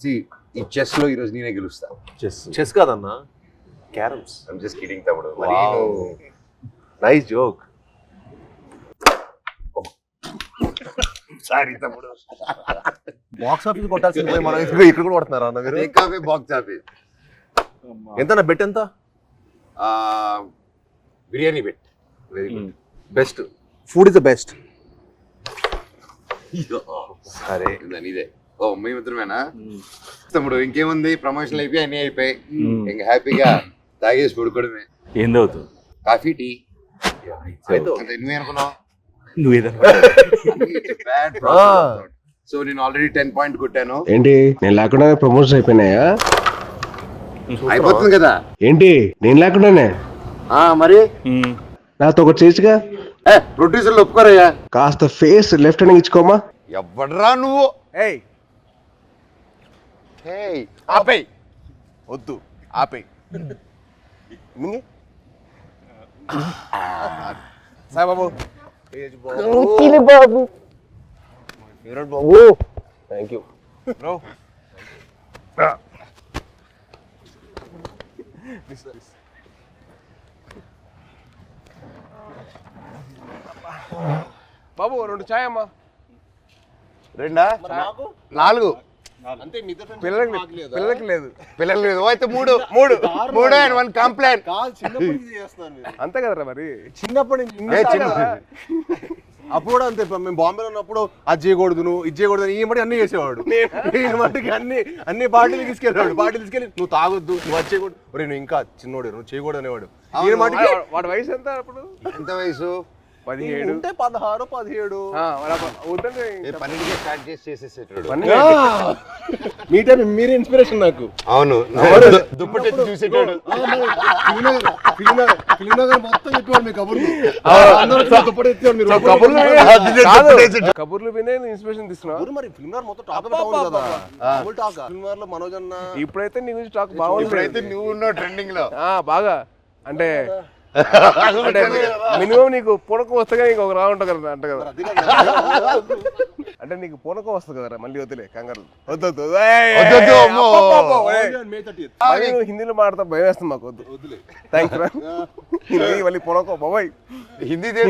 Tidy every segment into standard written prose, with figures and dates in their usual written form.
ఈ చెస్ లో ఈరోజు నేనే గెలుస్తా. చెస్ కాదన్నా, క్యారమ్స్. ఐమ్ జస్ట్ కిడింగ్ తమ్ముడు. Nice joke. సారీ తమ్ముడు. బాక్స్ ఆఫీస్ కొట్టాల్సింది మనం ఇక్కడ కూడా కొడుతున్నారు అన్న మీరు. బాక్స్ ఆఫీస్ ఎంత బెట్ ఎంత? Biryani bet. Very good. Best food is the best. సరే ఇదే. ఓ మేమిద్దరమేనా తమ్ముడు? ఇంకేముంది, ప్రమోషన్లు అయిపోయి అన్ని అయిపోయి ఇంకా హ్యాపీగా తాగేసి పడుకోవడమే. ఏం తాగుతావు? Coffee, tea. నువ్వే అనుకున్నావు. సో నేను ఆల్రెడీ 10 పాయింట్ కొట్టాను. ఏంటి నేను లేకుండా ప్రమోషన్ అయిపోయినాయా? అయిపోతుంది కదా. ఏంటి నేను లేకుండానే? మరి నాతో ఒకటి చేయొచ్చుగా. ప్రొడ్యూసర్లు ఒప్పుకోరయ్యా. కాస్త ఫేస్ లెఫ్ట్ హ్యాండ్ ఇచ్చుకోమా. ఎవడ్రా నువ్వు? ఆపేయ్, వద్దు ఆపేయ్. సాయిబాబు బాబు బాబు థ్యాంక్ యూ బ్రో. బాబు 2 చాయ్ అమ్మా. 2 4 అంతే. పిల్లలకి లేదు. పిల్లలు లేదు. అయితే 3 అండ్ 1 కంప్లైంట్. అంతే కదరా మరి. చిన్నప్పటి అప్పుడు కూడా అంతే. మేము బాంబేలో ఉన్నప్పుడు అది చేయకూడదు, నువ్వు ఇది చేయకూడదు, ఈ మట్టి అన్ని చేసేవాడు. నేను మట్టికి అన్ని పార్టీలు తీసుకెళ్ళేవాడు. పార్టీలు తీసుకెళ్ళి నువ్వు తాగొద్దు, నువ్వు అది చేయకూడదు, నువ్వు ఇంకా చిన్నోడు, నువ్వు చేయకూడదు అనేవాడు. ఈయన మట్టికి వాడి వయసు ఎంత అప్పుడు? ఎంత వయసు? 17 ఉంటే 16 17. 12కే స్టార్ట్ చేసేసేటాడు. మీ టైం మీరే ఇన్స్పిరేషన్ నాకు. అవును, దుప్పటి చూసేటాడు. కబుర్లు వినే ఇన్స్పిరేషన్ తీసుకున్నావు. మరి ఫిల్మ్ మొత్తం టాక్ కదా. ఫిల్మ్ లో మనోజ్ అన్న ఇప్పుడైతే నీ గురించి టాక్ బాగుంది. ఇప్పుడైతే నువ్వు ఉన్నావు ట్రెండింగ్ లో బాగా. అంటే మినిమం నీకు పూనకం వస్తే నీకు ఒక రావు ఉంటుంది కదా అంట కదా. అంటే నీకు పూనకం వస్తుంది కదరా. మళ్ళీ వద్దులే కంగారు. వద్దు హిందీలో మాట్లాడతా భయం వేస్తుంది మాకు. వద్దులే థ్యాంక్స్ రా. హిందీ మళ్ళీ పూనకం బాబాయ్. హిందీలో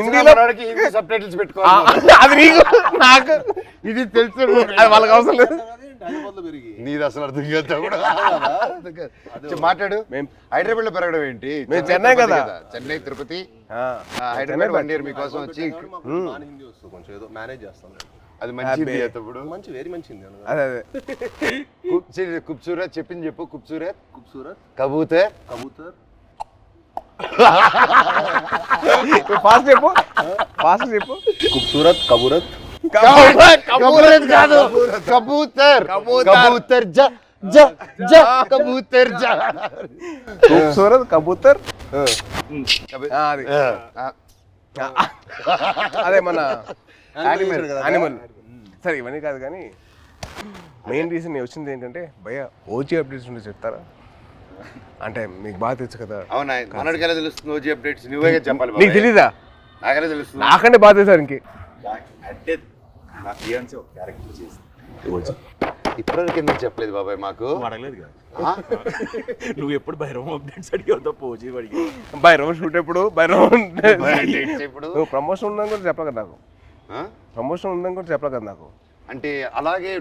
సబ్ టైటిల్స్ పెట్టుకోవాలి. అది నీకు నాకు ఇది తెలుసు, అది వాళ్ళకి అవసరం లేదు. నీది అసలు అర్థం కాదు కూడా. మాట్లాడు. హైదరాబాద్ లో పెరగడం ఏంటి? మేము చెన్నై కదా. చెన్నై, తిరుపతి, హైదరాబాద్ 1 year మీకోసం వచ్చి కొంచెం ఏదో మేనేజ్ చేస్తాం. అది మంచిది తప్పుడు. మంచి వెరీ మంచిది. అదే ఖూబ్సూరత్ చెప్పింది చెప్పు. ఖూబ్సూరత్ కబూతర్ ఫాస్ట్ చెప్పు. ఖూబ్సూరత్ కబూరత్ కాదు, కబూతర్ కబూతర్ ఖూబ్సూరత్ కబూతర్. అదే మన యానిమల్. సరే ఇవన్నీ కాదు కానీ మెయిన్ రీజన్ నేను వచ్చింది ఏంటంటే భయ్యా ఓజీ అప్డేట్స్ ఉంటే చెప్తారా? అంటే మీకు బాగా తెలుసు కదా. అవునా, మనడికెలా తెలుస్తుంది ఓజీ అప్డేట్స్? నువ్వే చెప్పాలి. నీకు తెలీదా? నాకెలా తెలుస్తుంది? నాకంటే బాగా తెలుసు ఇంకే. అంటే నా ఫియాన్సీ ఒక క్యారెక్టర్ చేసింది. ఇప్పటివరకు ఎందుకు చెప్పలేదు బాబాయ్ మాకు? అడగలేదు కదా. నువ్వు ఎప్పుడు భైరవం అప్డేట్స్ అడిగావు తప్ప ఓజీ అడిగి. భైరవం షూట్ ఎప్పుడు? భైరవం ఇప్పుడు నువ్వు ప్రమోషన్ ఉందని కూడా చెప్పలేదు కదా నాకు. ప్రమోషన్ ఉందని కూడా చెప్పలేదు కదా నాకు. అంటే అలాగే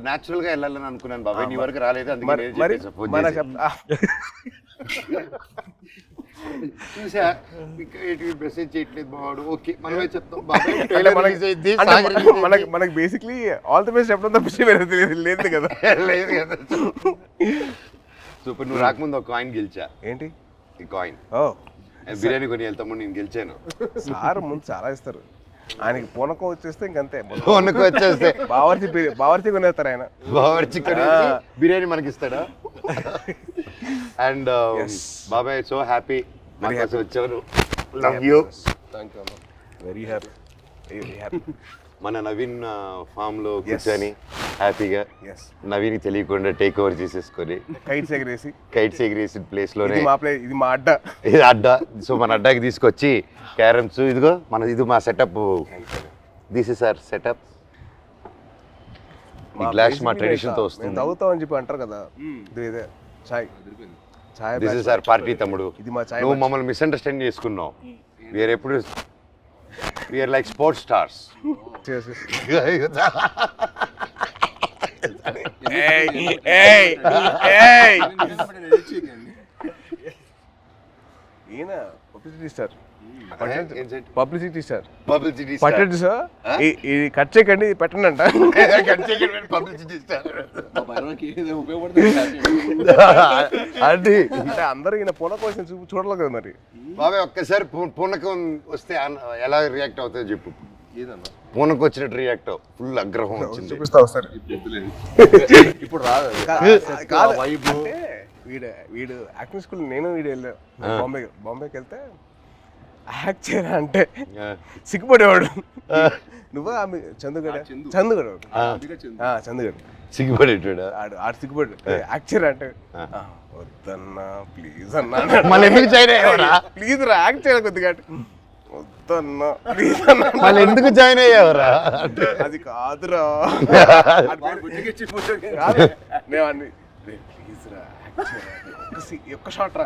న్యాచురల్ గా వెళ్ళాలని అనుకున్నాను బాబాయ్. నీ వరకు రాలేదు. చూసా మెసేజ్ చేయట్లేదు బావాడు. ఓకే మనమే చెప్తాం బాబాయ్. మనకి బేసిక్లీ ఆల్ ది బెస్ట్ చెప్పడం తప్ప లేదు కదా. లేదు కదా. సూపర్. నువ్వు రాకముందు ఒక కాయిన్ గెలిచా. ఏంటి ఈ కాయిన్? బిర్యానీ కొని వెళ్తాము. నేను గెలిచాను. సార్ ముందు చాలా ఇస్తారు. ఆయనకి పూనకం వచ్చేస్తే ఇంకంతే. పూనకం వచ్చేస్తే బావర్చి కొనేస్తారు ఆయన. బావర్చి బిర్యానీ మనకి ఇస్తాడా? అండ్ బాబాయ్ సో హ్యాపీ వచ్చారు. Love you. Very happy. మన నవీన్ ఫామ్ లో కూర్చొని హ్యాపీగా నవీన్ తెలియకుండా టేక్ ఓవర్ చేసేసుకొని కైట్స్ ఎగిరేసి ప్లేస్ లోనే ఇది మా అడ్డా. ఇది అడ్డా. సో మన అడ్డాకి తీసుకొచ్చి క్యారమ్స్ ఇదిగో ఇది మా setup. This is our setup. ఈ గ్లాస్ మా ట్రెడిషన్తో వస్తుంది. తాగుతామని చెప్పి అంటారు కదా, ఇదే చాయ్ చాయ్. దిస్ ఇస్ అవర్ పార్టీ తమ్ముడు. ఇది మా చాయ్. నువ్వు మమ్మల్ని మిస్అండర్స్టాండ్ చేసుకున్నావు. వీఆర్ ఎప్పుడు వీఆర్ లైక్ స్పోర్ట్స్ స్టార్స్. ఈయన publicity star, publicity star. Publicity పట్టండి సార్, ఇది కట్ చేయకండి, పెట్టండి అంట. పబ్లిసిటీ స్టార్ అంటే అందరూ ఈయన పూనకం వచ్చిన చూడలేదు కదా మరి. బాబాయ్ ఒక్కసారి పూనకం వస్తే ఎలా రియాక్ట్ అవుతుందో చెప్పు. పూనకం వచ్చినట్టు రియాక్ట్ అవ్వు. ఫుల్ ఆగ్రహం వచ్చింది. చూపిస్తా ఒకసారి. ఇప్పుడు రాదు కాదు. అంటే వీడు యాక్టింగ్ స్కూల్ నేను వీడు వెళ్ళాను బాంబేకి వెళ్తే యాక్ట్ చేయరా అంటే సిగ్గుపడేవాడు. నువ్వు ఆమె చందుగడ సిగ్గుపడేటాడు. ఆడు సిగ్గుపడు. యాక్ట్ చేయరా అంటే వద్దన్నా ప్లీజ్ అన్నా. మళ్ళీ ఎందుకు జాయిన్ అయ్యావరా? ప్లీజ్ రా యాక్ట్ చేయాలి కొద్దిగా. వద్దన్నా ప్లీజ్ అన్నా. మళ్ళీ ఎందుకు జాయిన్ అయ్యావరా? అది కాదురా. నేను అన్ని ప్లీజ్ రా ఒక్క షాట్ రా,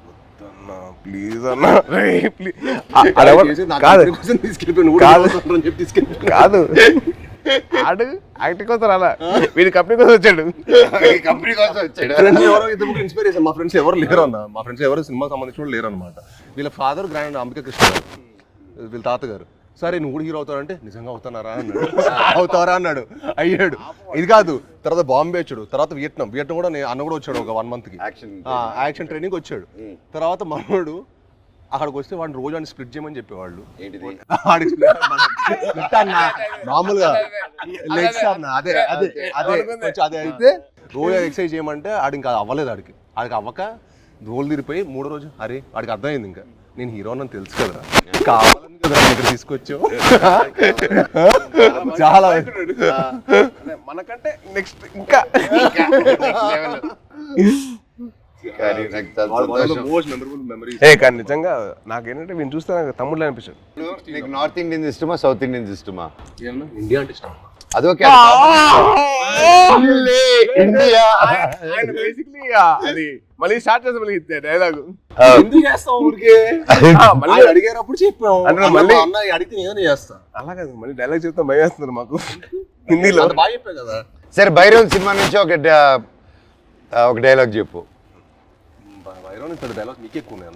వద్దన్నా ప్లీజ్ అన్నా ప్లీజ్. కాదు ఆడు యాక్టింగ్ కోసం రాలా, వీడి కంపెనీ కోసం వచ్చాడు. కంపెనీ కోసం వచ్చాడు. ఇన్స్పిరేషన్ మా ఫ్రెండ్స్ ఎవరు లేరు అన్న. మా ఫ్రెండ్స్ ఎవరు సినిమాకి సంబంధించిన లేరు అనమాట. వీళ్ళ ఫాదర్ గ్రాండ్ అంబికా కృష్ణ, వీళ్ళ తాతగారు. సరే నువ్వు కూడా హీరో అవుతావంటే నిజంగా అవుతానారా అన్నాడు. అవుతారా అన్నాడు. అయ్యాడు. ఇది కాదు, తర్వాత బాంబే వచ్చాడు, తర్వాత వియట్నాం కూడా అన్న కూడా వచ్చాడు ఒక 1 month యాక్షన్ ట్రైనింగ్ వచ్చాడు. తర్వాత మనోడు అక్కడికి వస్తే వాడిని రోజు అని స్ప్లిట్ చేయమని చెప్పేవాళ్ళు. మామూలుగా లెగ్స్ అన్న అదే అదే అదే అదే అయితే రోజు ఎక్సర్సైజ్ చేయమంటే ఆడికి ఇంకా అవ్వలేదు. ఆడికి అవ్వక రోల్ తిరిగిపోయి 3వ రోజు అరే వాడికి అర్థమైంది ఇంకా నేను హీరో అని తెలుసు కదా, కావాలని కదా ఇక్కడ తీసుకొచ్చావు. చాలా మనకంటే నెక్స్ట్ ఇంకా కానీ నిజంగా నాకేంటంటే వీళ్ళు చూస్తే నాకు తమ్ముళ్ళు అనిపించాడు. నీకు నార్త్ ఇండియన్స్ ఇష్టమా సౌత్ ఇండియన్స్ ఇష్టమా? ఇండియా అంటే ఇష్టం. అదొకే ఇండియా అది మళ్ళీ స్టార్ట్ చేస్తాం మళ్ళీ డైలాగ్ ఎందుకు చేస్తావు ఊరికే? మళ్ళీ అడిగారప్పుడు చెప్పాం అంటే మళ్ళీ అన్న అడిగితే నేను చేస్తా. అలా కాదు, మళ్ళీ డైలాగ్ చెప్తాం భయం వేస్తున్నారు మాకు హిందీలో. బాగా చెప్పా కదా. సరే భైరవ్ సినిమా నుంచి ఒక డైలాగ్ చెప్పు. భైరవ్ డైలాగ్ నీకు ఎక్కువ ఉన్నాయి.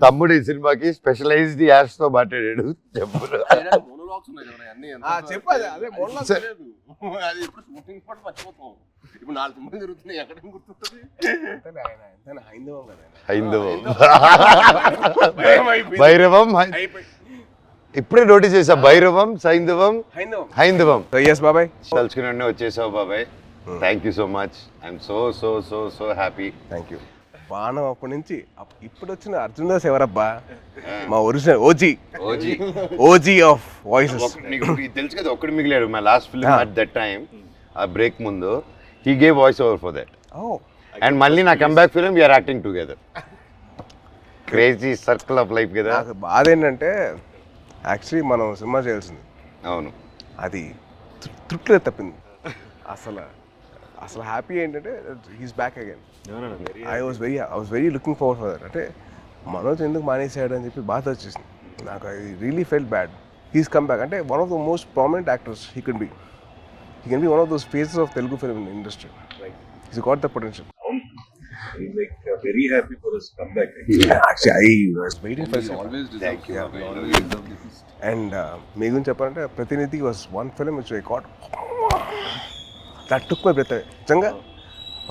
తమ్ముడు ఈ సినిమాకి స్పెషలైజ్డ్ యాడ్స్ తో మాట్లాడాడు. చెప్పు. చెప్పాలి అదే ఇప్పుడు 4 సినిమాలు జరుగుతున్నాయి, ఎక్కడ గుర్తుంటుంది? హైందవం భైరవం ఇప్పుడే నోటీస్ చేసా. భైరవం హైందవం. బాబాయ్ తలుచుకుని వచ్చేసావు బాబాయ్. Thank you so much. I'm so so so so happy. Thank you. బాణం అప్పటి నుంచి ఇప్పుడు వచ్చిన అర్జున్ దాస్ ఎవరబ్బా? మా ఒరిజినల్ ఓజీ ఆఫ్ వాయిసెస్. నీకు తెలుసు కదా, ఒక్కడు మిగిలాడు. My last film at that time, ఆ బ్రేక్ ముందు he gave voice over for that. And మళ్ళీ నా comeback film we are acting together. Crazy circle of life కదా. నాకు బాధ ఏంటంటే యాక్చువల్లీ మనం సినిమా చేయాల్సింది. అవును, అది తృప్తిలో తప్పింది. అసలు హ్యాపీ ఏంటంటే he's back again. I was very looking forward for that. అంటే మనోజ్ ఎందుకు మానేసాడు అని చెప్పి బాధ వచ్చేసింది నాకు. I really felt bad. He's come back. అంటే one of the most prominent actors he can be one of those faces of Telugu film industry. He's got the potential. I'm like very happy for his comeback. Actually, I was waiting for this. Always Thank you. And మీ గురించి చెప్పాలంటే Prathinidhi was one film which I got that took my breath away. నిజంగా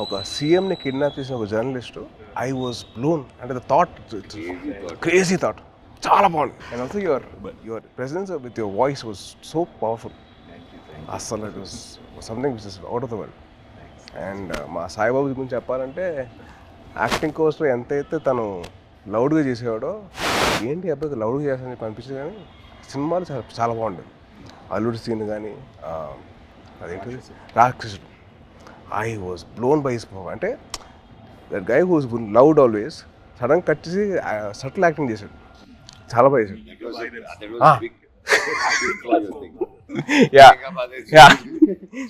ఒక సీఎంని kidnap చేసిన ఒక journalist, I was blown. అంటే the thought, crazy thought, చాలా బాగుంది. And also your presence with your voice was so powerful. అసలు it was something which is out of the world. And మా సాయిబాబు గురించి చెప్పాలంటే యాక్టింగ్ కోర్స్లో ఎంతైతే తను లౌడ్గా చేసేవాడో, ఏంటి అబ్బాయి లౌడ్గా చేస్తానని చెప్పి అనిపించింది. కానీ సినిమాలు చాలా బాగుండేది. అల్లుడి సీన్ కానీ అదేంటి రాక్షసుడు, I was blown by his performance. అంటే that guy who's loud always sudden cut చేసి సటిల్ యాక్టింగ్ చేశాడు. చాలా బాగా చేశాడు.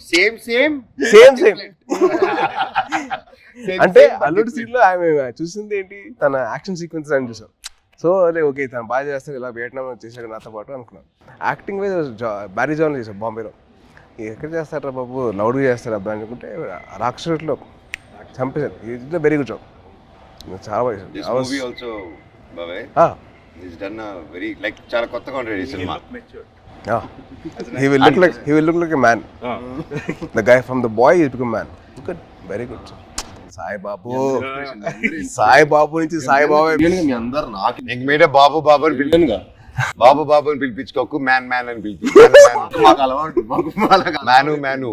సేమ్ అంటే అల్లుడు సీన్ లో ఆమె చూసింది ఏంటి, తన యాక్షన్ సీక్వెన్స్ అని చూసాం. సో అదే ఓకే తను బాగా చేస్తాడు, ఇలా వియట్నాం చేశాడు నాతో పాటు అనుకున్నాను. యాక్టింగ్ వైజ్ బ్యారీ జాన్ చేశాడు బాంబేలో. ఎక్కడ చేస్తారా బాబు, లౌడ్గా చేస్తారు అబ్బాయి అనుకుంటే రాక్షసులో చంపేశాడు. ఇట్స్ వెరీ గుడ్ జాబ్, చాలా బాగా చేశాడు. చాలా కొత్తగా ఉండేది ఈ cinema. He will look like a man. The guy from the boy is become man. Good, very good. Saibabu నుంచి సాయిబాబు మీ అందరు నాకు ఇంక మీరే బాబు అని పిలిచానుగా. బాబు అని పిలిపించుకోకు, మ్యాన్ అని పిలిచి. మాకు అలవాటు, మ్యాను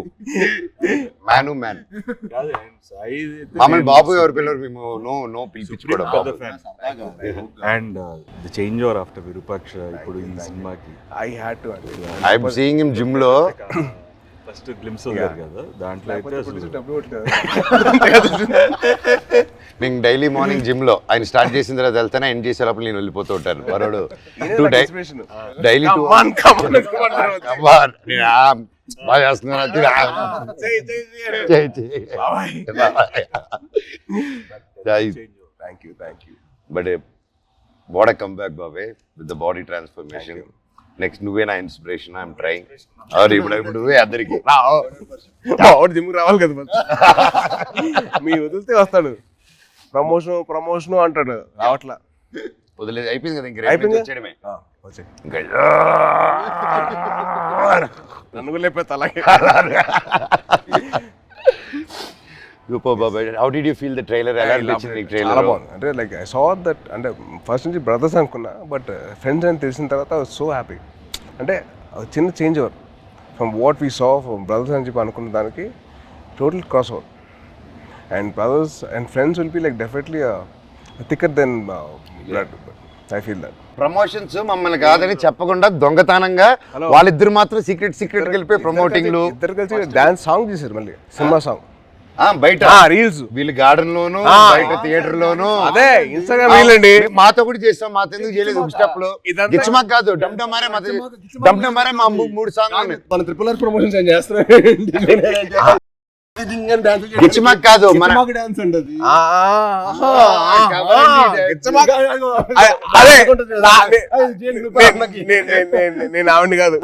మమ్మల్ని బాబు ఎవరు పిల్లలు, మేము నో పిలిపించుకోవడం. And the change over after Virupaksha ఇప్పుడు ఈ సినిమాకి ఐఎమ్ సీయింగ్ హిమ్ జిమ్ లో ఫస్ట్ గ్లిమ్స్ వదిలారు కదా, దాంట్లో అయితే మేము డైలీ మార్నింగ్ జిమ్ లో ఆయన స్టార్ట్ చేసిన తర్వాత వెళ్తానే ఎండ్ చేసేటప్పుడు నేను వెళ్ళిపోతూ ఉంటాను. వరుడు డైలీ బాగా చేస్తున్నారు. But what a comeback బాబే with the body transformation. Next నువ్వే నా ఇన్స్పిరేషన్, ఐఎమ్ ట్రైంగ్. ఇప్పుడు నువ్వే అందరికి జిమ్ రావాలి కదా, మీ వదిలితే వస్తాడు. ప్రమోషన్ అంటాడు, రావట్లా. వదిలేదు, అయిపోయింది కదా. ఇంక వచ్చేయడమే. నన్ను కూడా లేకపోతే అలాగే. సూపర్ బాబాయ్. How did you feel the trailer? ఎలా అనిపించింది నీకు ట్రైలర్? చాలా బాగుంది. అంటే లైక్ ఐ సా దట్, అంటే ఫస్ట్ నుంచి బ్రదర్స్ అనుకున్నా, బట్ ఫ్రెండ్స్ అని తెలిసిన తర్వాత ఐ వాజ్ సో హ్యాపీ. అంటే చిన్న change over from what we saw from brothers అని చెప్పి అనుకున్న దానికి total cross over. And brothers and friends will be like definitely thicker then blood. I feel that. Promotions మమ్మల్ని కాదని చెప్పకుండా దొంగతనంగా వాళ్ళిద్దరు మాత్రం సీక్రెట్ వెళ్ళిపోయి ప్రమోటింగ్లు ఇద్దరు కలిసి డాన్స్ సాంగ్ చేశారు, మళ్ళీ సినిమా సాంగ్ బయట రీల్స్, వీళ్ళు గార్డెన్ లోను బయట థియేటర్ లోను. అదే ఇన్స్టాగ్రామ్ రీల్ అండి. మాతో కూడా చేస్తాం, మాతో ఎందుకు చేయలేదు? స్టెప్ లో గిచ్చమాక్ కాదు, డమ్డమారే మా 3 సాంగ్ మన ట్రిపుల్ ఆర్ ప్రమోషన్స్ ఏం చేస్తారు. గిచ్చమాక్ కాదు, మన డాన్స్ అండి అది. నేను ఆవిడ కాదు,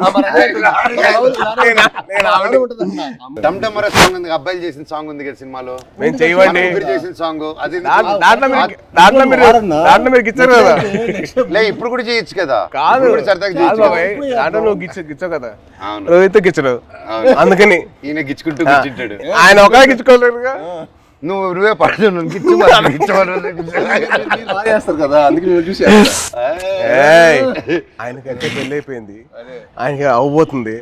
డమ్డమరే సాంగ్ ఉంది, అబ్బాయిలు చేసిన సాంగ్ ఉంది కదా సినిమాలో, మేము చేయవండి చేసిన సాంగ్. అది దాంట్లో మీరు గిచ్చారు కదా. లే ఇప్పుడు కూడా చేయొచ్చు కదా. కాదు దాంట్లో నువ్వు గిచ్చావు కదా, రోహిత్ గిచ్చడు. అందుకని ఈయన గిచ్చుకుంటూ కూర్చుంటాడు. ఆయన ఒక గిచ్చుకోలేరుగా. నువ్వే పడు చేస్తారు కదా, అందుకే చూసి ఆయనకంటే పెళ్ళి అయిపోయింది, ఆయనకి అవ్వబోతుంది,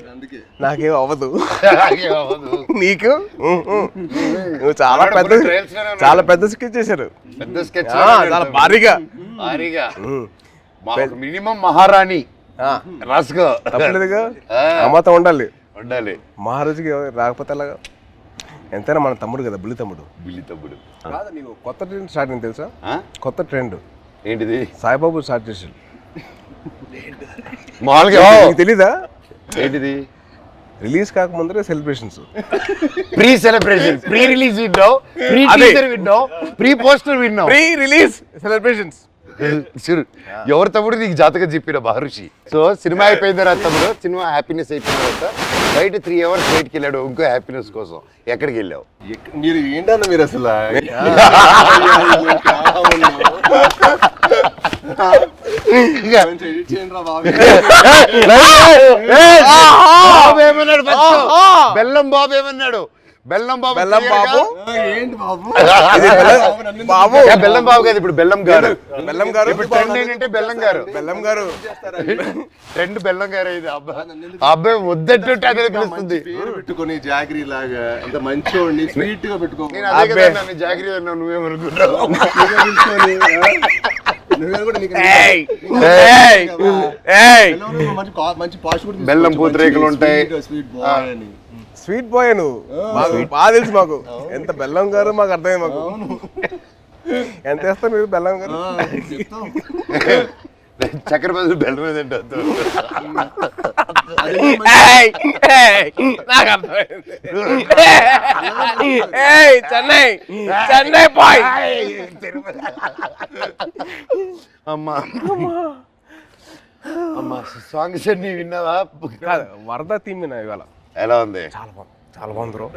నాకేం అవ్వదు. నీకు నువ్వు చాలా పెద్ద స్కెచ్ చేశారు, చాలా భారీగా. మినిమం మహారాణి రాసుకో, తప్పలేదుగా. అమ్మతో ఉండాలి. మహారాజుకి రాకపోతే అలాగా. ఎంతైనా మన తమ్ముడు కదా, బుల్లి తమ్ముడు. కాదు, నీకు కొత్త ట్రెండ్ స్టార్ట్ అయింది తెలుసా? కొత్త ట్రెండ్ ఏంటిది? సాయిబాబు స్టార్ట్ చేసాడు. మామూలుగా తెలీదా? ఏంటిది? రిలీజ్ కాకముందరే celebrations, pre celebration, pre release విన్నావు, ప్రీ టీజర్ విన్నావు, ప్రీ పోస్టర్ విన్నావు, ప్రీ రిలీజ్ సెలబ్రేషన్స్. ఎవరు తమ్ముడు నీకు జాతకం చెప్పిన మహర్షి. సో సినిమా అయిపోయిన తర్వాత తమ్ముడు, సినిమా హ్యాపీనెస్ అయిపోయిన తర్వాత బయట 3 hours బయటకి వెళ్ళాడు ఇంకో హ్యాపీనెస్ కోసం. ఎక్కడికి వెళ్ళావు? మీరు ఏంటన్నా మీరు అసలు బెల్లం బాబు ఏమన్నాడు? బెల్లం బాబు ఏంటి బాబు? బాబు బెల్లం బాబు కాదు, ఇప్పుడు బెల్లం గారు. ఇప్పుడు ట్రెండ్ ఏంటంటే బెల్లం గారు ట్రెండ్ బెల్లం గారు. ఇది అబ్బాయి వద్దంటుంటే అదే పిలుస్తుంది. పెట్టుకుని జాగిరి లాగా అంత మంచివాడిని స్వీట్ గా పెట్టుకో. నేను అదే కదా నన్ను జాగిరి అన్నావు, నువ్వేమనుకుంటావు? బెల్లం పూతరేకులు ఉంటాయి. స్వీట్ బాయ్ నువ్వు, మాకు బాగా తెలుసు. మాకు ఎంత బెల్లం గారు మాకు అర్థమైంది. మాకు ఎంత వేస్తారు మీరు బెల్లం గారు? చక్కెర బదులు బెల్లం మీద తింటా. నాకు అర్థమైంది. చెన్నై చెన్నై బాయ్. అమ్మా అమ్మా సాంగ్స్ అన్ని విన్నావా? కాదు, వరద థీమ్ విన్నా ఇవాళ. ఎలా ఉంది? చాలా బాగుంది బ్రో,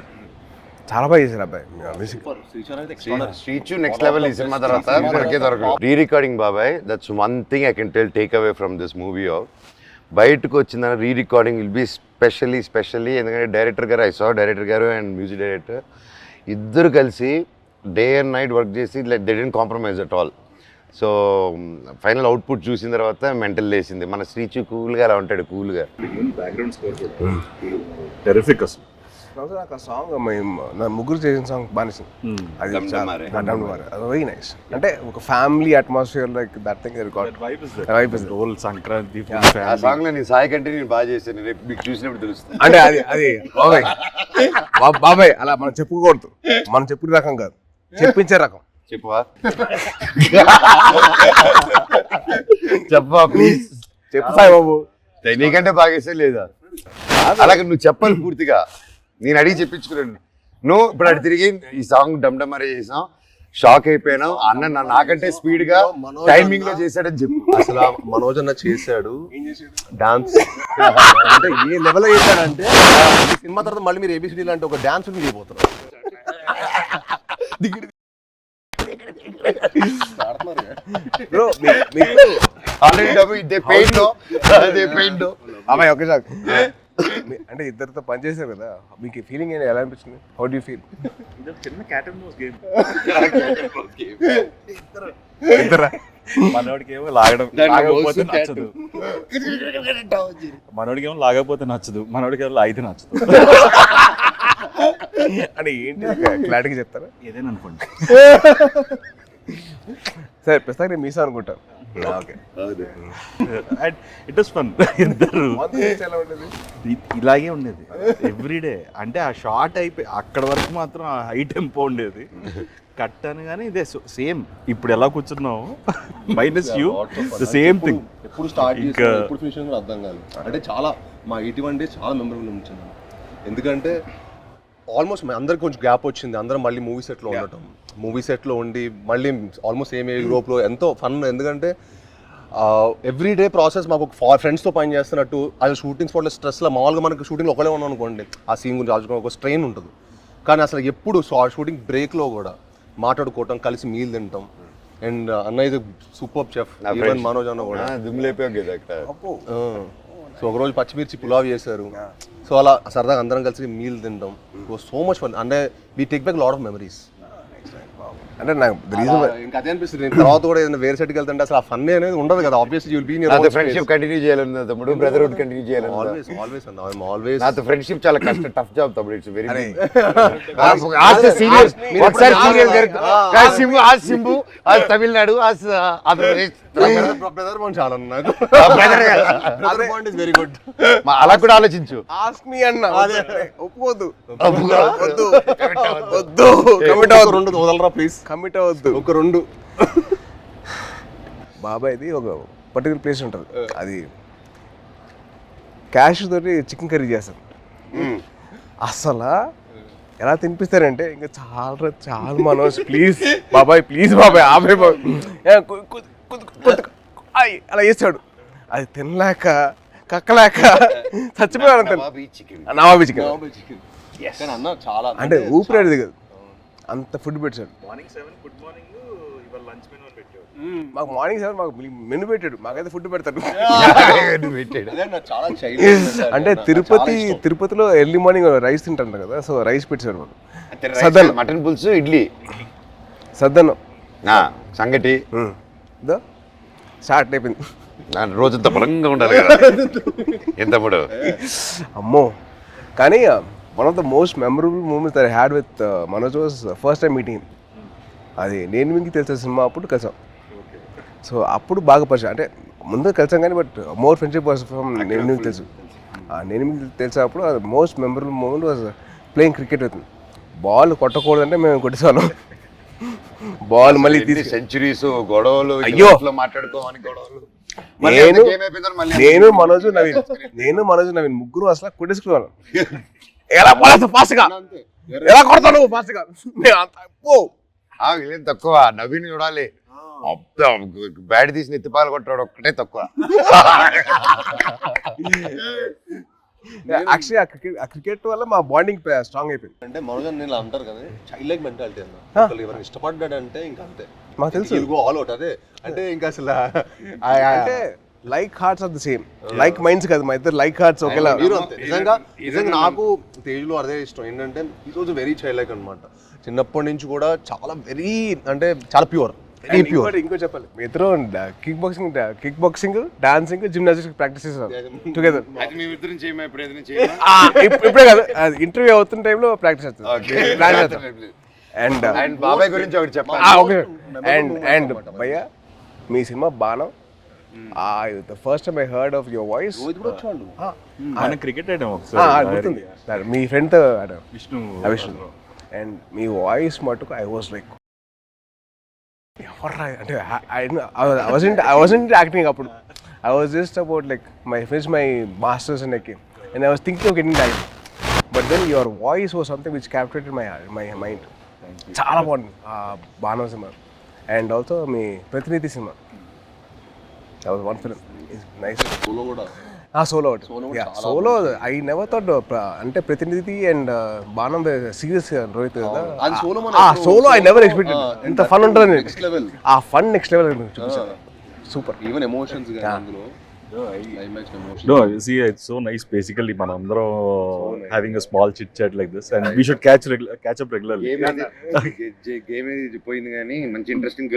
చాలా బాగా చేశారు అబ్బాయి మ్యూజిక్. శ్రీచు నెక్స్ట్ లెవెల్ ఈ సినిమా తర్వాత మనకే దొరకదు. రీ రికార్డింగ్ బాబాయ్, that's one thing I can take away from this movie. బయటకు వచ్చిందని re recording will be specially ఎందుకంటే డైరెక్టర్ గారు, డైరెక్టర్ గారు అండ్ మ్యూజిక్ డైరెక్టర్ ఇద్దరు కలిసి డే అండ్ నైట్ వర్క్ చేసి they didn't compromise at all. So final output చూసిన తర్వాత మెంటల్ లేసింది. మన శ్రీచు కూల్గా అలా ఉంటాడు, కూల్గా. బ్యాక్గ్రౌండ్ స్కోర్ కూడా టెరిఫిక్ అసలు. నాకు ఆ సాంగ్ నా ముగ్గురు చేసిన సాంగ్ బానిసింది. అది వెరీ నైస్. అంటే ఒక family atmosphere like that thing record role Sankranti ఆ సాంగ్ లో నేను సాయి కంటే నేను బాగా చేశాను. రేపు మీకు చూసినప్పుడు తెలుస్తుంది. అంటే అది బాబాయ్ అలా మనం చెప్పుకోకూడదు. మనం చెప్పిన రకం కాదు, చెప్పించే రకం. చెప్పవా? చెప్పవా ప్లీజ్? చెప్పు సాయి బాబు. నీకంటే బాగా చేసే లేదా? అలాగే నువ్వు చెప్పాలి పూర్తిగా. నేను అడిగి చెప్పించుకున్నాను. నువ్వు ఇప్పుడు అటు తిరిగి ఈ సాంగ్ డమ్డమరే చేసాం, షాక్ అయిపోయినావు. అన్న నాకంటే స్పీడ్ గా టైమింగ్ లో చేశాడని చెప్పు. అసలు మనోజ్ అన్న చేశాడు డాన్స్. అంటే ఏ లెవెల్ చేశాడంటే సినిమా తర్వాత మళ్ళీ మీరు ఏబిసిడి లాంటి ఒక డాన్స్ చేయబోతున్నారు. బ్రో అమ్మాయి ఒకే సార్ అంటే ఇద్దరితో పనిచేశారు కదా, మీకు ఫీలింగ్ ఏంటి, ఎలా అనిపించింది? How do you feel? చిన్న క్యాట్ అండ్ మౌస్ గేమ్. ఇద్దరా? మనోడికేమో లాగకపోతే నచ్చదు, మనోడికేమో లాగకపోతే నచ్చదు, మనోడికేమో లాగితే నచ్చదు. అంటే ఏంటి క్లారిటీగా చెప్తారా? ఏదైనా అనుకోండి. సరే ప్రస్తుతానికి మీసా అనుకుంటాను. Okay, it was fun. ఇద్దరు ఇలాగే ఉండేది ఎవ్రీడే. అంటే ఆ షార్ట్ అయిపోయి అక్కడ వరకు మాత్రం హై టెంపో ఉండేది. కట్ అని కానీ ఇదే సేమ్ ఇప్పుడు ఎలా కూర్చున్నావు minus you the same thing. ఎప్పుడు స్టార్ట్ చేసి ఎప్పుడు ఫినిష్ కూడా అర్థం కాదు. అంటే చాలా మా 81 days చాలా మెమరబుల్ ఉంచింది. ఎందుకంటే ఆల్మోస్ట్ అందరికి కొంచెం గ్యాప్ వచ్చింది. అందరం మళ్ళీ మూవీ సెట్లో ఉండటం, మూవీ సెట్లో ఉండి మళ్ళీ ఆల్మోస్ట్ సేమ్ ఏజ్ గ్రూప్లో ఎంతో ఫన్. ఎందుకంటే ఎవ్రీడే ప్రాసెస్ మాకు ఫ్రెండ్స్తో పని చేస్తున్నట్టు. అది షూటింగ్ స్పాట్లో స్ట్రెస్లో మామూలుగా మనకు షూటింగ్లో ఒకటే ఉన్నాం అనుకోండి, ఆ సీన్ గురించి ఆలోచుకుని ఒక స్ట్రెయిన్ ఉంటుంది. కానీ అసలు ఎప్పుడు షూటింగ్ బ్రేక్లో కూడా మాట్లాడుకోవటం, కలిసి మీల్ తింటాం. అండ్ అన్న ఇది సూపర్ చెఫ్, ఈవెన్ మనోజ్ అన్న కూడా సో ఒకరోజు పచ్చిమిర్చి పులావ్ చేశారు. సో అలా సరదాగా అందరం కలిసి మీల్ తింటాం. So much fun. అంటే we take back lot of memories. అంటే నాకు ఇంకా అదే అనిపిస్తుంది. తర్వాత కూడా ఏదైనా వేరే సెట్కి వెళ్తుంటే అసలు ఆ ఫన్ అనేది ఉండదు కదా. Obviously you will be in your friendship continue చేయాలన్నా తమ్ముడు, బ్రదర్హుడ్ కంటిన్యూ చేయాలన్నా ఆల్వేస్ ఆల్వేస్ అన్న. I am always. నాతో ఫ్రెండ్షిప్ చాలా కష్టం, టఫ్ జాబ్ తమ్ముడు. It's very serious. ఒకసారి సీరియస్ సింబు, ఆ సింబు, ఆ తమిళనాడు, ఆ ఆంధ్రప్రదేశ్ బ్రదర్ బాండ్ చాలా నాకు. Brother bond is very good. అలా కూడా ఆలోచించు. ఆస్క్ మీ అన్న. ఒప్పుకోవద్దు, వద్దు, వద్దు, కమిట్ అవ్వద్దు. రెండు వదలరా ప్లీజ్, కమిట్ అవ్వద్దు. ఒక రెండు బాబాయ్ది ఒక పర్టికులర్ ప్లేస్ ఉంటుంది. అది క్యాష్ తోటి చికెన్ కర్రీ చేస్తారు. అసలు ఎలా తినిపిస్తారంటే ఇంకా చాలా మనోజ్ ప్లీజ్ బాబాయ్, ప్లీజ్ బాబాయ్, ఆబాయ్ బాబాయ్ అలా చేస్తాడు. అది తినలేక కక్కలేక చచ్చిపోయాడు. నవాబీ చికెన్ అంటే ఊపిరాడు దిగదు, అంత ఫుడ్ పెట్టాడు. మార్నింగ్ 7 గుడ్ మార్నింగ్, ఇవాళ లంచ్ మెనూ అని పెట్టాడు. మాకు మార్నింగ్ 7 మాకు మెనూ పెట్టాడు, మాకైతే ఫుడ్ పెడతాడు. అంటే తిరుపతిలో ఎర్లీ మార్నింగ్ రైస్ తింటారు కదా, సో రైస్ పెట్టాడు మాకు. సద్దన్నం, మటన్ పులుసు, ఇడ్లీ, సద్దన్నం, సంగటి స్టార్ట్ అయిపోయింది. రోజంతా బలంగా ఉండాలి కదా ఎంత మూడు. అమ్మో. కానీ one of the most memorable moments that I had with Manoj was first time meeting. అది నేను మీకు తెలిసిన సినిమా అప్పుడు కలిసాం. సో అప్పుడు బాగా పరిచయం, అంటే ముందు కలిసాం కానీ but more friendship was from నేను మీకు తెలుసు. నేను మీకు తెలిసినప్పుడు అది most memorable moment was playing cricket with. Ball కొట్టకూడదంటే మేము కొట్టేసాను. బాల్ మళ్ళీ సెంచరీస్, గొడవలు, అయ్యో మాట్లాడుకోమని గొడవలు. నేను మనోజ్ నవీన్ ముగ్గురు అసలు కొట్టేసుకున్నాను. ఎలా పడతావు ఫాస్ట్గా, ఎలా కొడతావు నువ్వు ఫాస్ట్గా. తక్కువ నవీన్ చూడాలి, బ్యాట్ తీసి ఎత్తిపాలు కొట్టాడు ఒక్కటే తక్కువ. యాక్చువల్లీ ఆ క్రికెట్ వల్ల మా బాండింగ్ స్ట్రాంగ్ అయిపోయింది. అంటే మనోజ్ నేను అంటారు కదా చైల్డ్ లైక్ మెంటాలిటీ అన్న. ఎవరైనా ఇష్టపడ్డాడు అంటే ఇంకా అంతే, మాకు తెలుసు ఆల్ అవుట్. అదే అంటే ఇంకా అసలు అంటే like hearts are the same, like minds కదా మా ఇద్దరు లైక్ హార్ట్స్ ఒకేలా. మీరు అంతే. నిజంగా నాకు తేజ్లో అదే ఇష్టం ఏంటంటే ఈ రోజు వెరీ చైల్డ్ లైక్ అనమాట. చిన్నప్పటి నుంచి కూడా చాలా వెరీ అంటే చాలా ప్యూర్. ఇంకో చెప్పాలి, మీ ఇద్దరు kick boxing dancing gymnastics practice చేస్తారు టుగెదర్. ఇప్పుడే కాదు, ఇంటర్వ్యూ అవుతున్న టైంలో ప్రాక్టీస్ చేస్తారు. అండ్ బాబాయ్ గురించి ఒకటి చెప్పాలి. అండ్ భయ్య మీ సినిమా బాణం, the first time I heard of your voice, ఆయన క్రికెట్ ఆడాం ఒకసారి, గుర్తుంది మీ ఫ్రెండ్తో ఆడాం విష్ణు. అండ్ మీ వాయిస్ మటుకు ఐ వాజ్ లైక్ ఎవర్రా అంటే I wasn't acting అప్పుడు. I was just about like my masters and like, and I was thinking of getting that, but then your voice was something which captured my mind. చాలా బాగుంది బాణం cinema. And also మీ ప్రతినిధి cinema, that was one film. It's nice. Solo కూడా solo I never thought అంటే ప్రతినిధి and బాణం serious Rohit కదా. Solo I never expected ఇంత ఫన్ ఉంటుంది. ఆ ఫన్ నెక్స్ట్ లెవెల్ చూపించారు. సూపర్. ఈవెన్ ఎమోషన్స్ గాని అందులో No, see, it's so nice. Basically, manandro having a small chit chat like this, and we should catch up regularly. Game ఏది పోయింది కానీ మంచి ఇంట్రెస్టింగ్.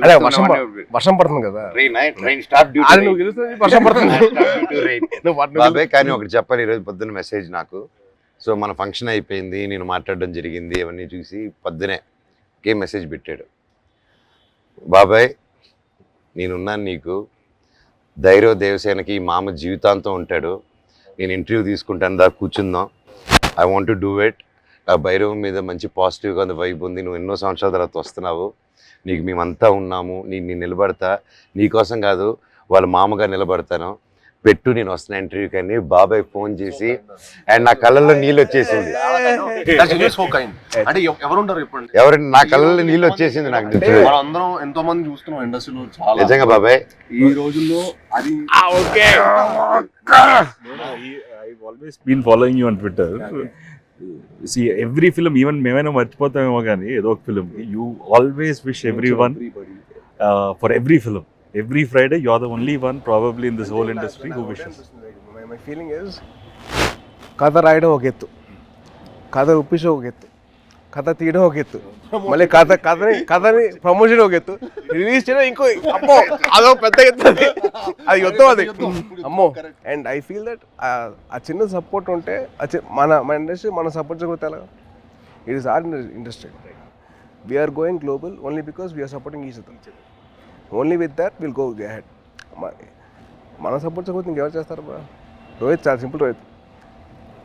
వర్షం పడుతుంది కదా, వర్షం పడుతుంది బాబాయ్. కానీ ఒకటి చెప్పాలి, ఈరోజు పొద్దున్న మెసేజ్ నాకు. సో మన ఫంక్షన్ అయిపోయింది, నేను మాట్లాడడం జరిగింది, అవన్నీ చూసి పొద్దునే గేమ్ మెసేజ్ పెట్టాడు. బాబాయ్ నేనున్నాను నీకు, ధైర్య దేవసేనకి మామ జీవితాంతం ఉంటాడు, నేను ఇంటర్వ్యూ తీసుకుంటాను, దా కూర్చుందాం, I want to do it. ఆ భైరవం మీద మంచి పాజిటివ్గా ఉంది, వైబ్ ఉంది, నువ్వు ఎన్నో సంవత్సరాల తర్వాత వస్తున్నావు, నీకు మేమంతా ఉన్నాము, నేను నిలబడతా, నీకోసం కాదు వాళ్ళ మామగా నిలబడతాను, పెట్టు నేను వస్తున్నా ఇంటర్వ్యూ. కానీ బాబాయ్ ఫోన్ చేసి అండ్ నా కళ్ళల్లో నీళ్ళు వచ్చేసింది. అంటే ఎవరు ఉంటారు చెప్పండి, ఎవరు నా కళ్ళల్లో నీళ్ళు వచ్చేసింది నాకు. అందరం ఎంతో మంది చూస్తున్నాం ఇండస్ట్రీలో చాలా. నిజంగా బాబాయ్ ఈ రోజుల్లో అది I've always been following you on Twitter. See, every film, even మేమైనా మర్చిపోతామేమో కానీ ఏదో ఒక film, you always wish everyone for every film. Every Friday, you're the only one probably in this whole industry who wishes. My feeling is, కథ రాయడం ఒక ఎత్తు, కథ ఒప్పించడం ఒక ఎత్తు, కథ తీయడం ఒక ఎత్తు, మళ్ళీ కథని ప్రమోషన్ ఒక ఎత్తు, రిలీజ్ చేయడం ఇంకో అమ్మో అదో పెద్ద ఎత్తు, అది యుద్ధం అది అమ్మో. అండ్ ఐ ఫీల్ దట్ ఆ చిన్న సపోర్ట్ ఉంటే మన ఇండస్ట్రీ మన సపోర్ట్ చేయకపోతే ఎలా? It is our industry. We're going global only because we're supporting each other. Only with that will go ahead. మనం సపోర్ట్ చేయకపోతే ఇంకెవరు చేస్తారు బా? రోహిత్ చాలా సింపుల్. రోహిత్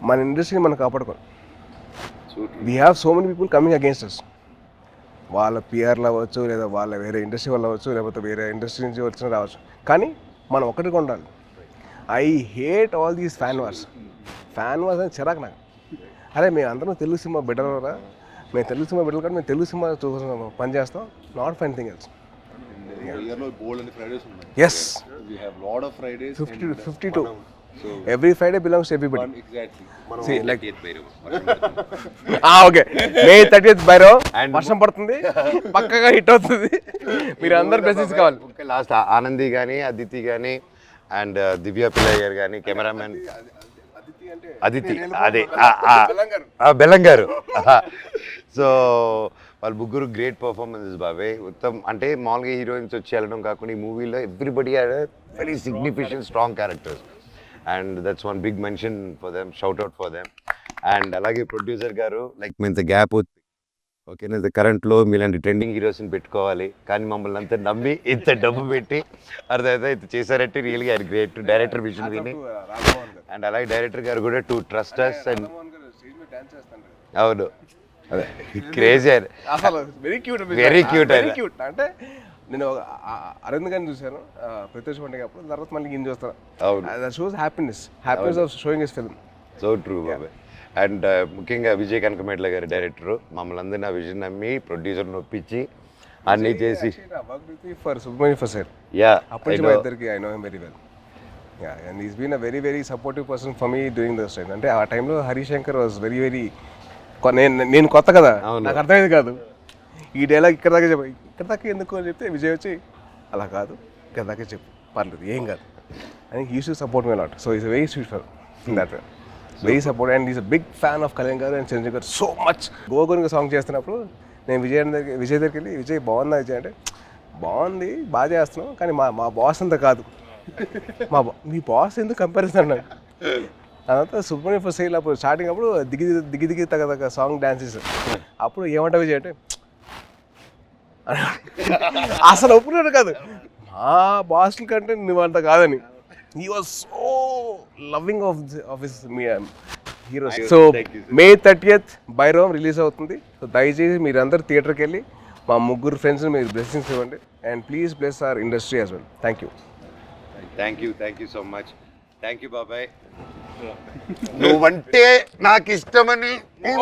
మన ఇండస్ట్రీని మనం కాపాడుకోవాలి. We have so many people coming against us. వాళ్ళ పిఆర్లు అవ్వచ్చు, లేదా వాళ్ళ వేరే ఇండస్ట్రీ వాళ్ళు అవ్వచ్చు, లేకపోతే వేరే ఇండస్ట్రీ నుంచి వచ్చిన రావచ్చు, కానీ మనం ఒక్కటిగా ఉండాలి. I hate all these fan wars అని చిరాకు నాకు. అరే మేము అందరం తెలుగు సినిమా బెటర్రా, మేము తెలుగు సినిమా బెటర్ కానీ మేము తెలుగు సినిమా పని చేస్తాం, నాట్ ఫైన్ థింగ్ ఎల్స్. ఇయర్లో బోల్డ్ అని ఫ్రైడేస్ ఉన్నాయి. Yes, we have lot of Fridays. 52. So every Friday belongs to everybody. Exactly. See, like okay, May 30th బైరో వర్షం పడుతుంది, పక్కగా హిట్ అవుతుంది, మీరు అందరు బెసిస్ కావాలి. లాస్ట్ ఆనంది కానీ, అదితి కానీ, అండ్ దివ్య పిల్లయ్య గారు కానీ, కెమెరామెన్ అదితి, అదే బెల్లంగారు. సో వాళ్ళు ముగ్గురు గ్రేట్ పర్ఫార్మెన్సెస్ బాబాయ్. ఉత్తమ్ అంటే మామూలుగా హీరోయిన్స్ వచ్చి వెళ్ళడం కాకుండా ఈ మూవీలో everybody had very significant strong characters, and that's one big mention for them, shout out for them. And అలాగే ప్రొడ్యూసర్ గారు లైక్ మీ ఇంత గ్యాప్ అవుతుంది, ఓకేనా, కరెంట్లో మీలాంటి ట్రెండింగ్ హీరోస్ని పెట్టుకోవాలి, కానీ మమ్మల్ని అంతా నమ్మి ఇంత డబ్బు పెట్టి అర్థమైతే ఇంత చేశారంటే రియల్గా ఆయన గ్రేట్. డైరెక్టర్ విజన్ విని, అండ్ అలాగే డైరెక్టర్ గారు కూడా టు ట్రస్ట్ అస్. అండ్ అవును, అదే క్రేజీ, అసలు వెరీ క్యూట్ వెరీ క్యూట్. అంటే నేను అరవింద్ గారిని చూశాను ప్రత్యక్ష పండుగ అప్పుడు, తర్వాత మళ్ళీ ఈయన చూస్తాను. అవును. That shows happiness of showing his film. So true బాబాయ్. అండ్ ముఖ్యంగా విజయ్ కనకమేట్ల గారి డైరెక్టర్ మమ్మల్ని అందరినీ ఆ విజన్ నమ్మి ప్రొడ్యూసర్ నొప్పించి అన్నీ చేసి for Subrahmanyam for sir yeah అప్పటి నుంచి మా ఇద్దరికి I know him very well. Yeah and is been a very very supportive person for me during those time. అంటే ఆ టైంలో హరిశంకర్ వాజ్ వెరీ వెరీ, నేను కొత్త కదా, నాకు అర్థమైంది కాదు. ఈ డైలాగ్ ఇక్కడ దాకా ఎందుకు అని చెప్తే విజయ్ వచ్చి అలా కాదు ఇక్కడ దాకా చెప్పు పర్లేదు ఏం కాదు అని he to support me lot. So is very sweet for that way, very support. And is a big fan of Kalyan garu and Chiranjeevi గారు సో మచ్. గోగునికి సాంగ్ చేస్తున్నప్పుడు నేను విజయ్ దగ్గరికి వెళ్ళి, విజయ్ బాగుందా విజయ్ అంటే, బాగుంది బాగా చేస్తున్నాం కానీ మా బాస్ అంతా కాదు, మీ బాస్ ఎందుకు కంపారిజన్ అన్నాడు. అదంతా సుబ్రహ్మణ్యం ఫర్ సేల్ అప్పుడు స్టార్టింగ్ అప్పుడు దిగి తగ్గ సాంగ్ డాన్సెస్. అప్పుడు ఏమంటా విజయ్ అంటే అసలు ఒప్పుకున్నాడు కాదు, మా బాస్ల కంటే నువ్వంత కాదని. He was so loving of his heroes. So May 30th Bhairavam release అవుతుంది. సో దయచేసి మీరందరూ థియేటర్కి వెళ్ళి మా ముగ్గురు ఫ్రెండ్స్ని మీరు బ్లెస్సింగ్స్ ఇవ్వండి. And please bless our industry as well. Thank you so much. Thank you బాబాయ్. నువ్వంటే నాకు ఇష్టమని యూ.